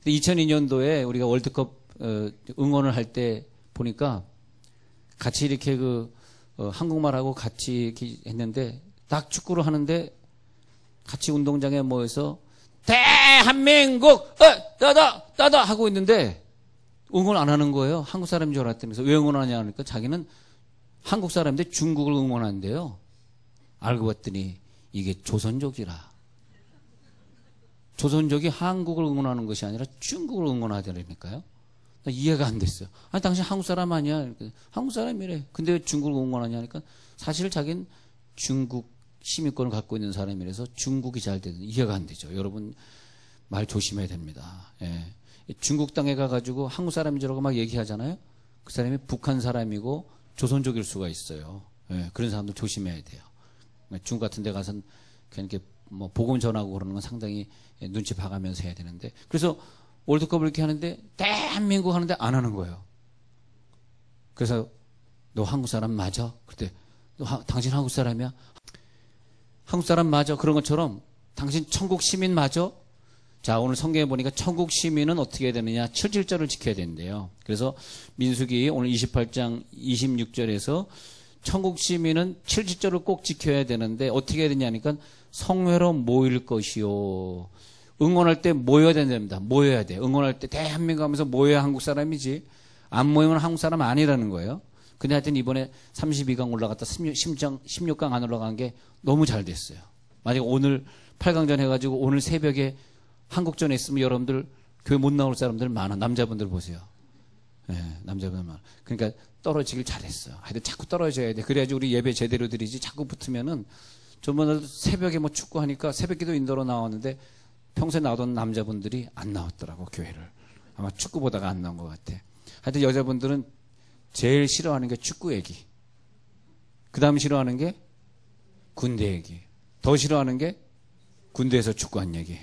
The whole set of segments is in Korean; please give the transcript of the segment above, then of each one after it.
근데 2002년도에 우리가 월드컵 응원을 할 때 보니까 같이 이렇게 한국말하고 같이 이렇게 했는데 딱 축구를 하는데 같이 운동장에 모여서 대한민국 따다 하고 있는데 응원 안 하는 거예요. 한국 사람인 줄 알았다면서. 왜 응원하냐 하니까 자기는 한국 사람인데 중국을 응원한대요. 알고 봤더니 이게 조선족이라. 조선족이 한국을 응원하는 것이 아니라 중국을 응원하더라니까요. 이해가 안 됐어요. 아니 당신 한국 사람 아니야? 한국 사람이래. 근데 왜 중국을 응원하냐 하니까 사실 자기는 중국 시민권을 갖고 있는 사람이라서 중국이 잘 되는 이해가 안 되죠. 여러분 말 조심해야 됩니다. 예. 중국 땅에 가가지고 한국 사람이라고 막 얘기하잖아요. 그 사람이 북한 사람이고 조선족일 수가 있어요. 예. 그런 사람들 조심해야 돼요. 중국 같은 데 가서는 그냥 이렇게 뭐 복음 전하고 그러는 건 상당히 눈치 봐가면서 해야 되는데 그래서 월드컵을 이렇게 하는데 대한민국 하는데 안 하는 거예요. 그래서 너 한국 사람 맞아? 그때 당신 한국 사람이야? 한국 사람 맞아? 그런 것처럼 당신 천국 시민 맞아? 자, 오늘 성경에 보니까 천국 시민은 어떻게 해야 되느냐? 7절을 지켜야 된대요. 그래서 민수기 오늘 28장 26절에서 천국 시민은 7절을 꼭 지켜야 되는데 어떻게 해야 되냐니까 성회로 모일 것이요. 응원할 때 모여야 된답니다. 모여야 돼. 응원할 때 대한민국 하면서 모여야 한국 사람이지. 안 모이면 한국 사람 아니라는 거예요. 근데 하여튼 이번에 32강 올라갔다 16강 안 올라간 게 너무 잘 됐어요. 만약에 오늘 8강전 해가지고 오늘 새벽에 한국전에 있으면 여러분들 교회 못 나올 사람들 많아. 남자분들 보세요. 네, 남자분들 많아. 그러니까 떨어지길 잘했어요. 하여튼 자꾸 떨어져야 돼. 그래야지 우리 예배 제대로 드리지. 자꾸 붙으면은 저번에 새벽에 뭐 축구하니까 새벽기도 인도로 나왔는데 평소에 나오던 남자분들이 안 나왔더라고 교회를. 아마 축구 보다가 안 나온 것 같아. 하여튼 여자분들은 제일 싫어하는 게 축구 얘기. 그 다음 싫어하는 게 군대 얘기. 더 싫어하는 게 군대에서 축구한 얘기.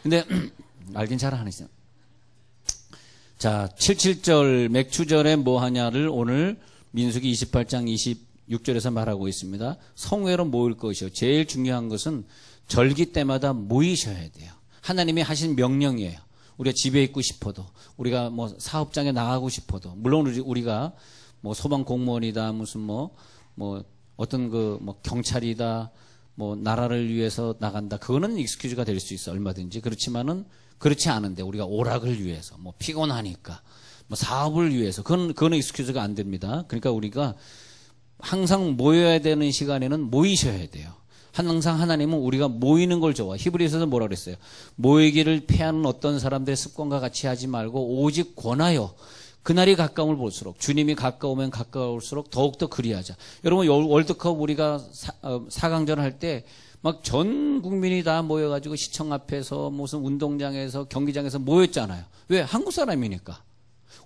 근데 알긴 잘 하시죠. 자, 77절 맥추절에 뭐 하냐를 오늘 민수기 28장 26절에서 말하고 있습니다. 성회로 모일 것이요. 제일 중요한 것은 절기 때마다 모이셔야 돼요. 하나님이 하신 명령이에요. 우리가 집에 있고 싶어도, 우리가 뭐 사업장에 나가고 싶어도, 물론 우리가 뭐 소방 공무원이다, 무슨 뭐 어떤 뭐 경찰이다, 뭐 나라를 위해서 나간다. 그거는 익스큐즈가 될 수 있어. 얼마든지. 그렇지만은 그렇지 않은데 우리가 오락을 위해서, 뭐 피곤하니까, 뭐 사업을 위해서, 그거는 익스큐즈가 안 됩니다. 그러니까 우리가 항상 모여야 되는 시간에는 모이셔야 돼요. 항상 하나님은 우리가 모이는 걸 좋아. 히브리서에서 뭐라 그랬어요? 모이기를 피하는 어떤 사람들의 습관과 같이 하지 말고 오직 권하여 그날이 가까움을 볼수록 주님이 가까우면 가까울수록 더욱더 그리하자. 여러분 월드컵 우리가 4강전 할 때 막 전 국민이 다 모여가지고 시청 앞에서 무슨 운동장에서 경기장에서 모였잖아요. 왜? 한국 사람이니까.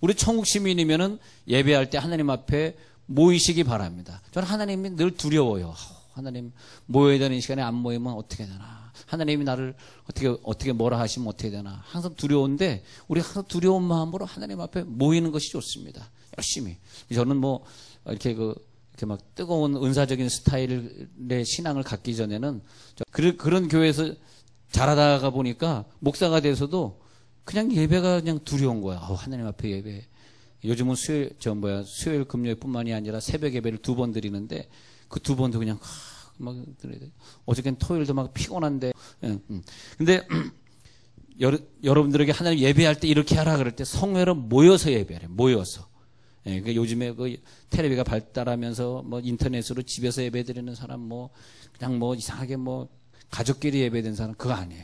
우리 천국 시민이면은 예배할 때 하나님 앞에 모이시기 바랍니다. 저는 하나님이 늘 두려워요. 하나님 모여야 되는 시간에 안 모이면 어떻게 되나. 하나님이 나를 어떻게 뭐라 하시면 어떻게 되나. 항상 두려운데 우리 항상 두려운 마음으로 하나님 앞에 모이는 것이 좋습니다. 열심히. 저는 뭐 이렇게 막 뜨거운 은사적인 스타일의 신앙을 갖기 전에는 그런 교회에서 자라다가 보니까 목사가 돼서도 그냥 예배가 그냥 두려운 거야. 하나님 앞에 예배. 요즘은 수요일 금요일뿐만이 아니라 새벽 예배를 2번 드리는데 그 2번도 그냥 막 드려야 돼. 어저께는 토요일도 막 피곤한데. 근데 여러분들에게 하나님 예배할 때 이렇게 하라 그럴 때 성회로 모여서 예배하래. 모여서. 예, 그러니까 요즘에 텔레비가 발달하면서 뭐 인터넷으로 집에서 예배드리는 사람 그냥 이상하게 가족끼리 예배드리는 사람 그거 아니에요.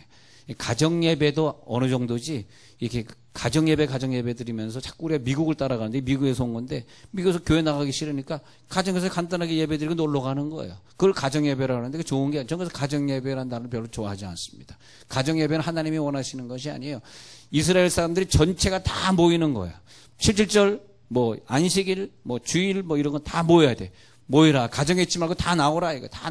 가정 예배도 어느 정도지 이렇게 가정 예배 드리면서 자꾸 우리가 미국을 따라가는데 미국에서 온 건데 미국에서 교회 나가기 싫으니까 가정에서 간단하게 예배 드리고 놀러 가는 거예요. 그걸 가정 예배라고 하는데 그게 좋은 게 저는 가정 예배라는 단어를 별로 좋아하지 않습니다. 가정 예배는 하나님이 원하시는 것이 아니에요. 이스라엘 사람들이 전체가 다 모이는 거예요. 7.7절 안식일 주일 이런 건 다 모여야 돼. 모이라. 가정에 있지 말고 다 나오라 이거. 다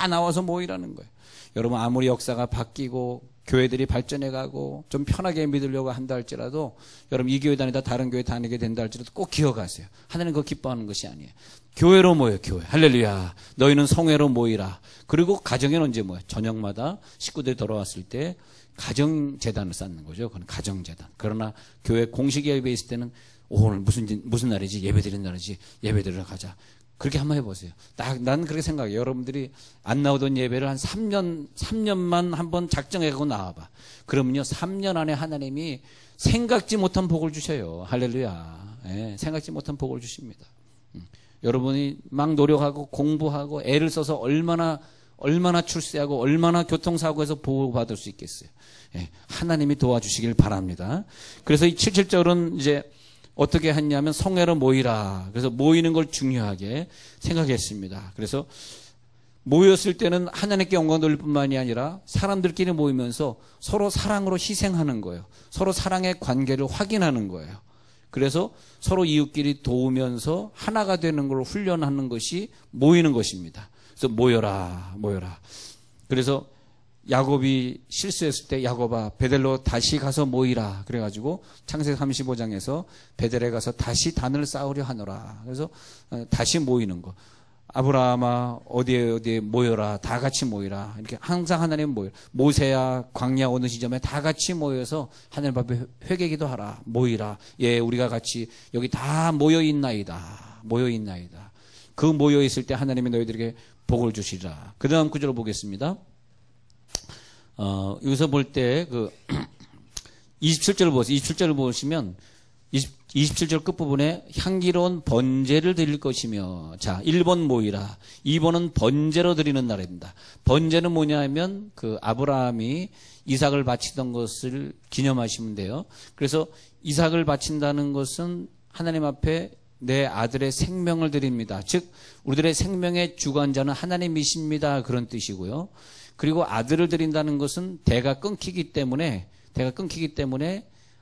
나와서 모이라는 거예요. 여러분 아무리 역사가 바뀌고 교회들이 발전해가고 좀 편하게 믿으려고 한다 할지라도 여러분 이 교회 다니다 다른 교회 다니게 된다 할지라도 꼭 기억하세요. 하나님 그거 기뻐하는 것이 아니에요. 교회로 모여, 교회. 할렐루야. 너희는 성회로 모이라. 그리고 가정에는 언제 모여? 저녁마다 식구들이 돌아왔을 때 가정재단을 쌓는 거죠. 그건 가정재단. 그러나 교회 공식 예배 있을 때는 오늘 무슨 날이지? 예배 드리는 날이지? 예배 드리러 가자. 그렇게 한번 해보세요. 난 그렇게 생각해요. 여러분들이 안 나오던 예배를 한 3년만 한번 작정해가고 나와봐. 그러면요, 3년 안에 하나님이 생각지 못한 복을 주셔요. 할렐루야. 예, 생각지 못한 복을 주십니다. 여러분이 막 노력하고 공부하고 애를 써서 얼마나 출세하고 얼마나 교통사고에서 보호받을 수 있겠어요. 예, 하나님이 도와주시길 바랍니다. 그래서 이 77절은 이제 어떻게 했냐면 성회로 모이라. 그래서 모이는 걸 중요하게 생각했습니다. 그래서 모였을 때는 하나님께 영광 돌릴 뿐만이 아니라 사람들끼리 모이면서 서로 사랑으로 희생하는 거예요. 서로 사랑의 관계를 확인하는 거예요. 그래서 서로 이웃끼리 도우면서 하나가 되는 걸 훈련하는 것이 모이는 것입니다. 그래서 모여라. 그래서 야곱이 실수했을 때 야곱아 베델로 다시 가서 모이라. 그래가지고 창세기 35장에서 베델에 가서 다시 단을 쌓으려 하노라. 그래서 다시 모이는 거. 아브라함아 어디에 모여라. 다 같이 모이라. 이렇게 항상 하나님 모여. 모세야 광야 어느 시점에 다 같이 모여서 하나님 앞에 회개기도 하라. 모이라. 예, 우리가 같이 여기 다 모여 있나이다. 그 모여 있을 때 하나님이 너희들에게 복을 주시리라. 그 다음 구절을 보겠습니다. 여기서 볼 때 27절을 보세요. 27절을 보시면 27절 끝부분에 향기로운 번제를 드릴 것이며, 자, 1번 모이라. 2번은 번제로 드리는 날입니다. 번제는 뭐냐면 아브라함이 이삭을 바치던 것을 기념하시면 돼요. 그래서 이삭을 바친다는 것은 하나님 앞에 내 아들의 생명을 드립니다. 즉 우리들의 생명의 주관자는 하나님이십니다. 그런 뜻이고요. 그리고 아들을 드린다는 것은 대가 끊기기 때문에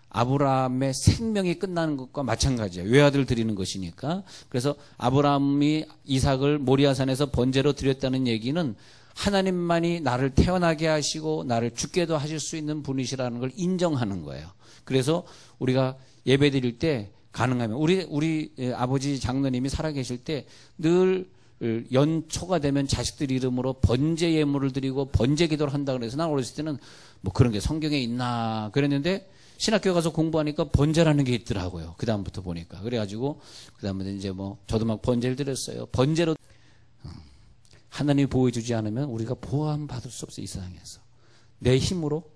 아브라함의 생명이 끝나는 것과 마찬가지예요. 외아들 드리는 것이니까. 그래서 아브라함이 이삭을 모리아산에서 번제로 드렸다는 얘기는 하나님만이 나를 태어나게 하시고 나를 죽게도 하실 수 있는 분이시라는 걸 인정하는 거예요. 그래서 우리가 예배 드릴 때 가능하면 우리 아버지 장로님이 살아계실 때 늘 연초가 되면 자식들 이름으로 번제 예물을 드리고 번제 기도를 한다 그래서 난 어렸을 때는 뭐 그런 게 성경에 있나 그랬는데 신학교 가서 공부하니까 번제라는 게 있더라고요. 그 다음부터 보니까. 그래가지고 그 다음에 이제 저도 막 번제를 드렸어요. 번제로 하나님이 보호해주지 않으면 우리가 보호함 받을 수 없어요. 이 세상에서. 내 힘으로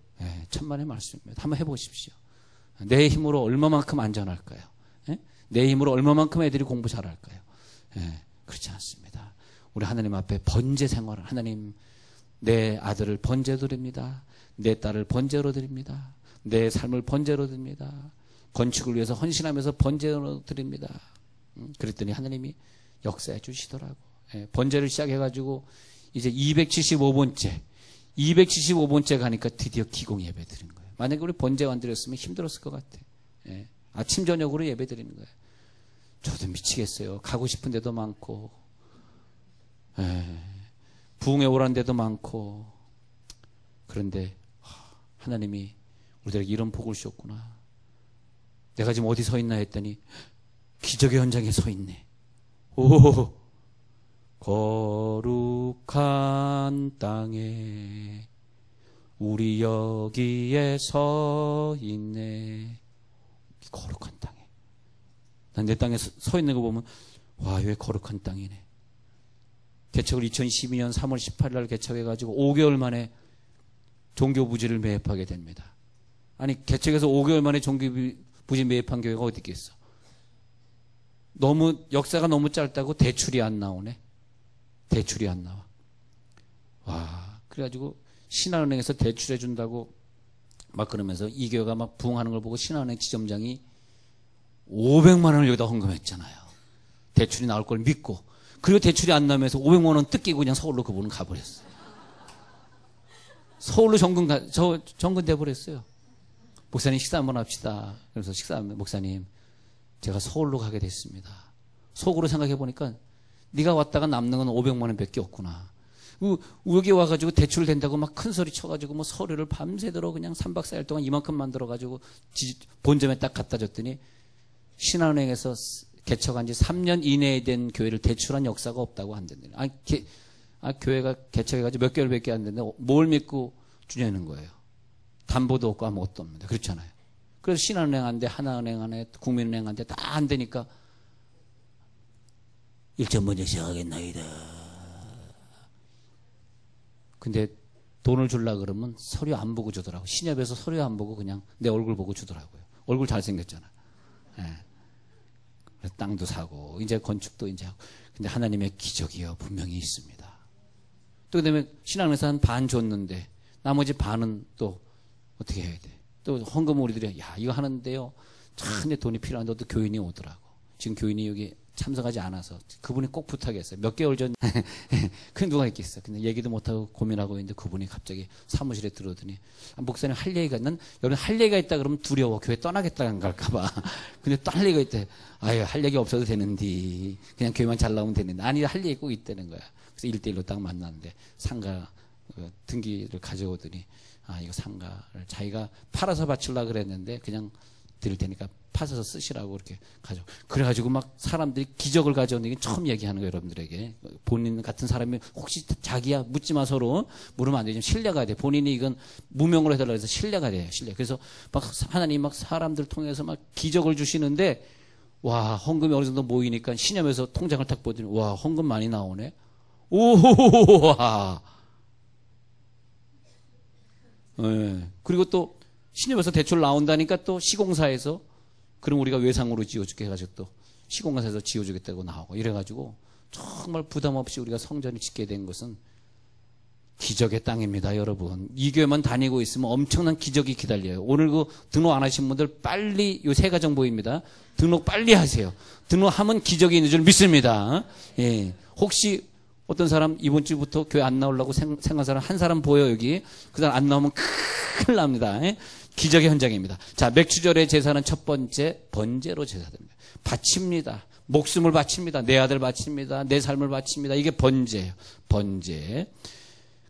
천만의 말씀입니다. 한번 해보십시오. 내 힘으로 얼마만큼 안전할까요? 내 힘으로 얼마만큼 애들이 공부 잘할까요? 그렇지 않습니다. 우리 하나님 앞에 번제 생활을 하나님 내 아들을 번제로 드립니다. 내 딸을 번제로 드립니다. 내 삶을 번제로 드립니다. 건축을 위해서 헌신하면서 번제로 드립니다. 그랬더니 하나님이 역사해 주시더라고. 번제를 시작해가지고 이제 275번째 가니까 드디어 기공 예배 드린 거예요. 만약에 우리 번제 안 드렸으면 힘들었을 것 같아. 아침 저녁으로 예배 드리는 거예요. 저도 미치겠어요. 가고 싶은 데도 많고 부흥에 오라는 데도 많고 그런데 하나님이 우리들에게 이런 복을 주셨구나. 내가 지금 어디 서 있나 했더니 기적의 현장에 서 있네. 오, 거룩한 땅에 우리 여기에 서 있네. 거룩한 땅에. 난 내 땅에 서 있는 거 보면 와, 왜 거룩한 땅이네. 개척을 2012년 3월 18일 날 개척해가지고 5개월 만에 종교부지를 매입하게 됩니다. 아니 개척해서 5개월 만에 종교부지 매입한 교회가 어디 있겠어. 역사가 너무 짧다고 대출이 안 나오네. 대출이 안 나와. 와, 그래가지고 신한은행에서 대출해 준다고 막 그러면서 이 교회가 막 부흥하는 걸 보고 신한은행 지점장이 500만 원을 여기다 헌금했잖아요. 대출이 나올 걸 믿고. 그리고 대출이 안 나면서 500만 원 뜯기고 그냥 서울로 그분은 가버렸어요. 서울로 정근 돼버렸어요. 목사님 식사 한번 합시다. 그래서 식사하면 목사님 제가 서울로 가게 됐습니다. 속으로 생각해 보니까 네가 왔다가 남는 건 500만 원밖에 없구나. 여기 와가지고 대출 된다고 막 큰 소리 쳐가지고 뭐 서류를 밤새도록 그냥 3박 4일 동안 이만큼 만들어가지고 본점에 딱 갖다 줬더니 신한은행에서 개척한 지 3년 이내에 된 교회를 대출한 역사가 없다고 한다네요. 교회가 개척해가지고 몇 개월밖에 안 됐는데 뭘 믿고 주냐는 거예요. 담보도 없고 아무것도 없는데. 그렇잖아요. 그래서 신한은행 안 돼, 하나은행 안 해, 국민은행 안 돼, 다 안 되니까 일전 먼저 시작하겠나이다. 근데 돈을 주려고 그러면 서류 안 보고 주더라고요. 신협에서 서류 안 보고 그냥 내 얼굴 보고 주더라고요. 얼굴 잘생겼잖아. 예. 그래서 땅도 사고 이제 건축도 이제 하고. 근데 하나님의 기적이요 분명히 있습니다. 또 그다음에 신앙에서 한 반 줬는데 나머지 반은 또 어떻게 해야 돼? 또 헌금 우리들이 야 이거 하는데요. 참 내 돈이 필요한데 또 교인이 오더라고. 지금 교인이 여기 참석하지 않아서 그분이 꼭 부탁했어요. 몇 개월 전 그 누가 있겠어. 근데 얘기도 못하고 고민하고 있는데 그분이 갑자기 사무실에 들어오더니 목사님 할 얘기가 난 여러분 할 얘기가 있다 그러면 두려워. 교회 떠나겠다 안 갈까봐. 근데 또 할 얘기가 있대. 아유 할 얘기 없어도 되는데 그냥 교회만 잘 나오면 되는데 아니 할 얘기 꼭 있다는 거야. 그래서 1대1로 딱 만났는데 상가 등기를 가져오더니 이거 상가를 자기가 팔아서 바치려고 그랬는데 그냥 드릴 테니까 파셔서 쓰시라고 이렇게 가져. 그래가지고 막 사람들이 기적을 가져오는 게 처음 얘기하는 거예요, 여러분들에게. 본인 같은 사람이 혹시 자기야 묻지 마 서로 물으면 안 되죠. 신뢰가 돼. 본인이 이건 무명으로 해달라고 해서 신뢰가 돼요, 신뢰. 그래서 막 하나님 막 사람들 통해서 막 기적을 주시는데 와 헌금이 어느 정도 모이니까 신협에서 통장을 딱 보더니 와 헌금 많이 나오네. 우와. 네. 그리고 또 신협에서 대출 나온다니까 또 시공사에서 그럼 우리가 외상으로 지어줄게 해가지고 또 시공사에서 지어주겠다고 나오고 이래가지고 정말 부담 없이 우리가 성전을 짓게 된 것은 기적의 땅입니다, 여러분. 이 교회만 다니고 있으면 엄청난 기적이 기다려요. 오늘 그 등록 안 하신 분들 빨리 요 세 가정 보입니다. 등록 빨리 하세요. 등록하면 기적이 있는 줄 믿습니다. 예. 혹시 어떤 사람 이번 주부터 교회 안 나오려고 생각한 사람 한 사람 보여 여기. 그 사람 안 나오면 큰일 납니다. 예? 기적의 현장입니다. 자, 맥추절의 제사는 첫 번째 번제로 제사됩니다. 바칩니다. 목숨을 바칩니다. 내 아들 바칩니다. 내 삶을 바칩니다. 이게 번제예요. 번제.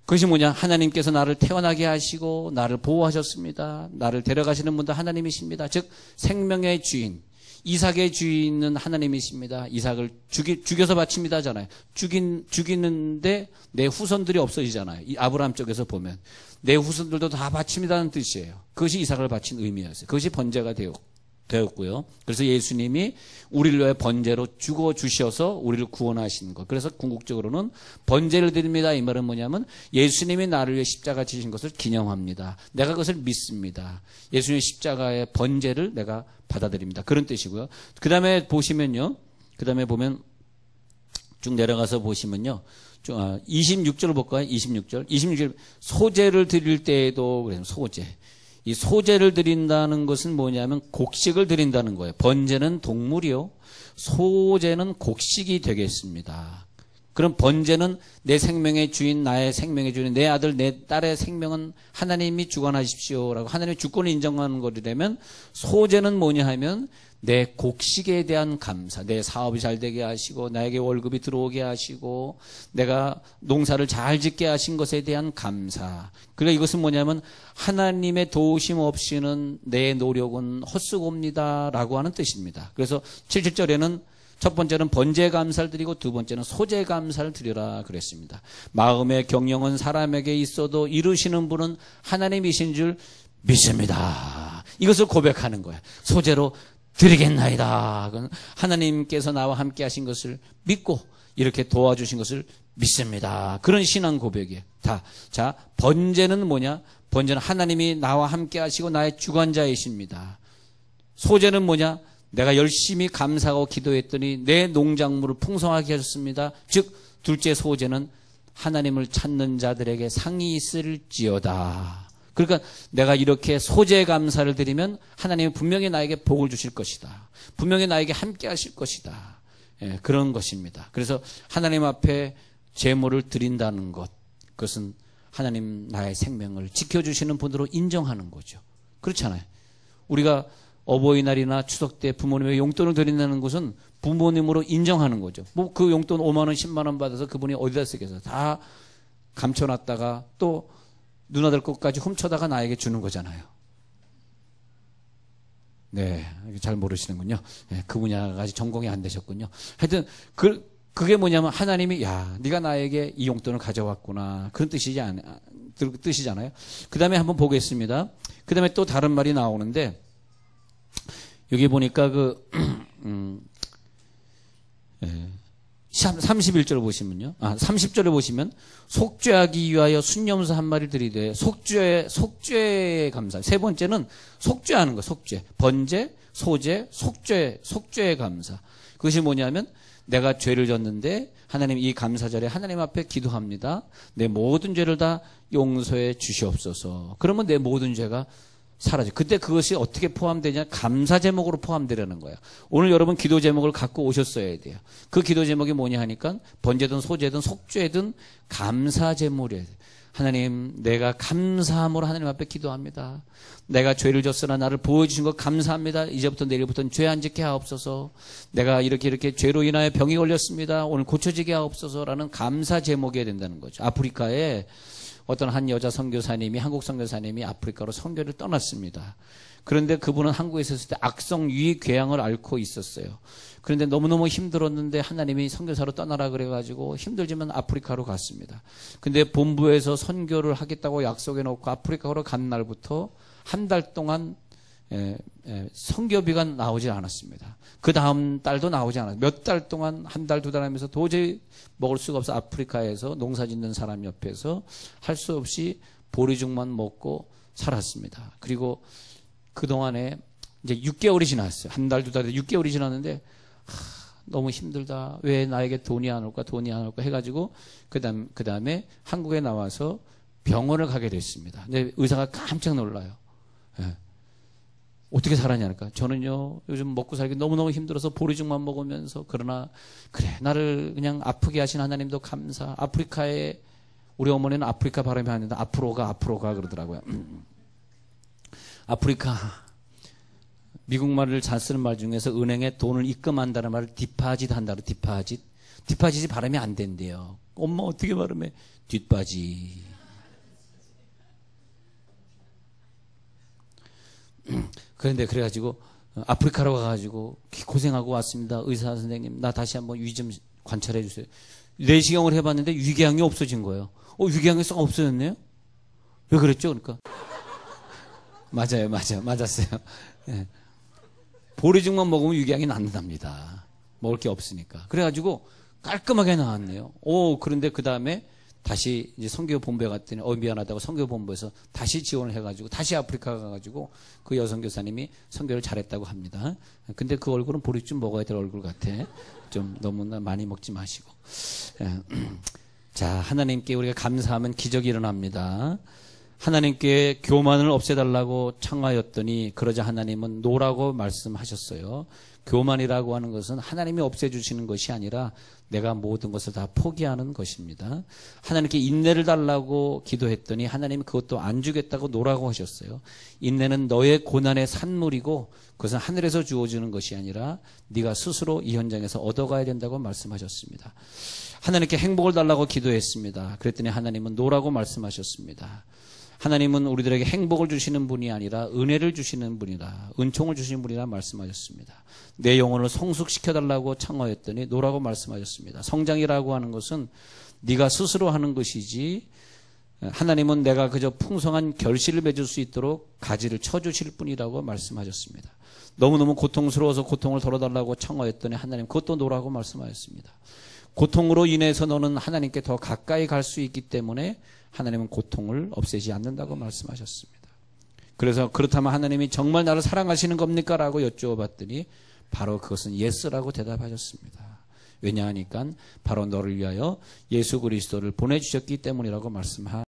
그것이 뭐냐? 하나님께서 나를 태어나게 하시고 나를 보호하셨습니다. 나를 데려가시는 분도 하나님이십니다. 즉 생명의 주인. 이삭의 주인은 하나님이십니다. 이삭을 죽여서 바칩니다 하잖아요. 죽이는데 내 후손들이 없어지잖아요. 이 아브라함 쪽에서 보면 내 후손들도 다 바칩니다는 뜻이에요. 그것이 이삭을 바친 의미였어요. 그것이 번제가 되었고요. 그래서 예수님이 우리를 위해 번제로 죽어주셔서 우리를 구원하신 것. 그래서 궁극적으로는 번제를 드립니다. 이 말은 뭐냐면 예수님이 나를 위해 십자가 지신 것을 기념합니다. 내가 그것을 믿습니다. 예수님의 십자가의 번제를 내가 받아들입니다. 그런 뜻이고요. 그 다음에 보시면요. 그 다음에 보면 쭉 내려가서 보시면요. 26절을 볼까요? 26절. 소제를 드릴 때에도 그래서 소제. 이 소제를 드린다는 것은 뭐냐면 곡식을 드린다는 거예요. 번제는 동물이요. 소제는 곡식이 되겠습니다. 그럼 번제는 내 생명의 주인, 나의 생명의 주인, 내 아들, 내 딸의 생명은 하나님이 주관하십시오라고 하나님의 주권을 인정하는 것이라면 소제는 뭐냐 하면 내 곡식에 대한 감사, 내 사업이 잘 되게 하시고 나에게 월급이 들어오게 하시고 내가 농사를 잘 짓게 하신 것에 대한 감사. 그러니까 이것은 뭐냐면 하나님의 도우심 없이는 내 노력은 헛수고입니다라고 하는 뜻입니다. 그래서 77절에는 첫 번째는 번제 감사를 드리고 두 번째는 소제 감사를 드리라 그랬습니다. 마음의 경영은 사람에게 있어도 이루시는 분은 하나님이신 줄 믿습니다. 이것을 고백하는 거예요. 소제로 드리겠나이다. 하나님께서 나와 함께 하신 것을 믿고 이렇게 도와주신 것을 믿습니다. 그런 신앙 고백이에요. 자, 번제는 뭐냐? 번제는 하나님이 나와 함께 하시고 나의 주관자이십니다. 소제는 뭐냐? 내가 열심히 감사하고 기도했더니 내 농작물을 풍성하게 하셨습니다. 즉 둘째 소제는 하나님을 찾는 자들에게 상이 있을지어다. 그러니까 내가 이렇게 소제 감사를 드리면 하나님은 분명히 나에게 복을 주실 것이다. 분명히 나에게 함께 하실 것이다. 예, 그런 것입니다. 그래서 하나님 앞에 제물을 드린다는 것, 그것은 하나님 나의 생명을 지켜주시는 분으로 인정하는 거죠. 그렇잖아요. 우리가 어버이날이나 추석 때 부모님에게 용돈을 드린다는 것은 부모님으로 인정하는 거죠. 뭐 그 용돈 5만 원, 10만 원 받아서 그분이 어디다 쓰겠어요. 다 감춰놨다가 또 누나들 것까지 훔쳐다가 나에게 주는 거잖아요. 네, 잘 모르시는군요. 네, 그 분야가 아직 전공이 안 되셨군요. 하여튼 그게 뭐냐면 하나님이 야, 네가 나에게 이 용돈을 가져왔구나. 그런 뜻이잖아요. 그 다음에 한번 보겠습니다. 그 다음에 또 다른 말이 나오는데 여기 보니까 31절을 보시면요. 30절을 보시면 속죄하기 위하여 순염소 한 마리 들이되 속죄의 감사. 세 번째는 속죄하는 거, 속죄. 번제, 소제, 속죄의 감사. 그것이 뭐냐면 내가 죄를 졌는데 하나님 이 감사절에 하나님 앞에 기도합니다. 내 모든 죄를 다 용서해 주시옵소서. 그러면 내 모든 죄가 사라져. 그때 그것이 어떻게 포함되냐? 감사 제목으로 포함되려는 거야. 오늘 여러분 기도 제목을 갖고 오셨어야 돼요. 그 기도 제목이 뭐냐 하니까 번제든 소제든 속죄든 감사 제목이에요. 하나님, 내가 감사함으로 하나님 앞에 기도합니다. 내가 죄를 졌으나 나를 보여주신 것 감사합니다. 이제부터 내일부터는 죄 안 짓게 하옵소서. 내가 이렇게 죄로 인하여 병이 걸렸습니다. 오늘 고쳐지게 하옵소서라는 감사 제목이어야 된다는 거죠. 아프리카에 어떤 한 여자 선교사님이, 한국 선교사님이 아프리카로 선교를 떠났습니다. 그런데 그분은 한국에 있었을 때 악성 유의궤양을 앓고 있었어요. 그런데 너무너무 힘들었는데 하나님이 선교사로 떠나라 그래가지고 힘들지만 아프리카로 갔습니다. 근데 본부에서 선교를 하겠다고 약속해 놓고 아프리카로 간 날부터 한 달 동안 선교비가 나오지 않았습니다. 그 다음 달도 나오지 않았어요. 몇 달 동안 한 달, 두 달 하면서 도저히 먹을 수가 없어 아프리카에서 농사 짓는 사람 옆에서 할 수 없이 보리죽만 먹고 살았습니다. 그리고 그동안에 이제 6개월이 지났어요. 한 달, 두 달, 6개월이 지났는데 너무 힘들다. 왜 나에게 돈이 안 올까 해가지고 그 다음에 한국에 나와서 병원을 가게 됐습니다. 근데 의사가 깜짝 놀라요. 예. 어떻게 살았냐니까. 저는요, 요즘 먹고 살기 너무너무 힘들어서 보리죽만 먹으면서, 그러나, 그래, 나를 그냥 아프게 하신 하나님도 감사. 아프리카에, 우리 어머니는 아프리카 발음이 아닌데, 앞으로 가 그러더라고요. 아프리카. 미국말을 잘 쓰는 말 중에서 은행에 돈을 입금한다는 말을 디파짓 한다로, 디파짓. 디파짓이 발음이 안 된대요. 엄마 어떻게 발음해? 뒷바지. 그런데 그래가지고 아프리카로 가가지고 고생하고 왔습니다. 의사 선생님, 나 다시 한번 위 좀 관찰해 주세요. 내시경을 해봤는데 위궤양이 없어진 거예요. 위궤양이 썩 없어졌네요? 왜 그랬죠? 그러니까 맞았어요. 네. 보리죽만 먹으면 위궤양이 낫는답니다. 먹을 게 없으니까. 그래가지고 깔끔하게 나왔네요. 그런데 그 다음에 다시 이제 선교본부에 갔더니 미안하다고 선교본부에서 다시 지원을 해가지고 다시 아프리카 가가지고 그 여선교사님이 선교를 잘했다고 합니다. 근데 그 얼굴은 보리죽 먹어야 될 얼굴 같아. 좀 너무나 많이 먹지 마시고. 자, 하나님께 우리가 감사하면 기적이 일어납니다. 하나님께 교만을 없애달라고 청하였더니 그러자 하나님은 노라고 말씀하셨어요. 교만이라고 하는 것은 하나님이 없애주시는 것이 아니라 내가 모든 것을 다 포기하는 것입니다. 하나님께 인내를 달라고 기도했더니 하나님이 그것도 안 주겠다고 노라고 하셨어요. 인내는 너의 고난의 산물이고 그것은 하늘에서 주어지는 것이 아니라 네가 스스로 이 현장에서 얻어가야 된다고 말씀하셨습니다. 하나님께 행복을 달라고 기도했습니다. 그랬더니 하나님은 노라고 말씀하셨습니다. 하나님은 우리들에게 행복을 주시는 분이 아니라 은혜를 주시는 분이라, 은총을 주시는 분이라 말씀하셨습니다. 내 영혼을 성숙시켜달라고 청하였더니 노라고 말씀하셨습니다. 성장이라고 하는 것은 네가 스스로 하는 것이지 하나님은 내가 그저 풍성한 결실을 맺을 수 있도록 가지를 쳐주실 분이라고 말씀하셨습니다. 너무너무 고통스러워서 고통을 덜어달라고 청하였더니 하나님 그것도 노라고 말씀하셨습니다. 고통으로 인해서 너는 하나님께 더 가까이 갈 수 있기 때문에 하나님은 고통을 없애지 않는다고 말씀하셨습니다. 그래서 그렇다면 하나님이 정말 나를 사랑하시는 겁니까? 라고 여쭈어봤더니 바로 그것은 예스라고 대답하셨습니다. 왜냐하니까 바로 너를 위하여 예수 그리스도를 보내주셨기 때문이라고 말씀하셨습니다.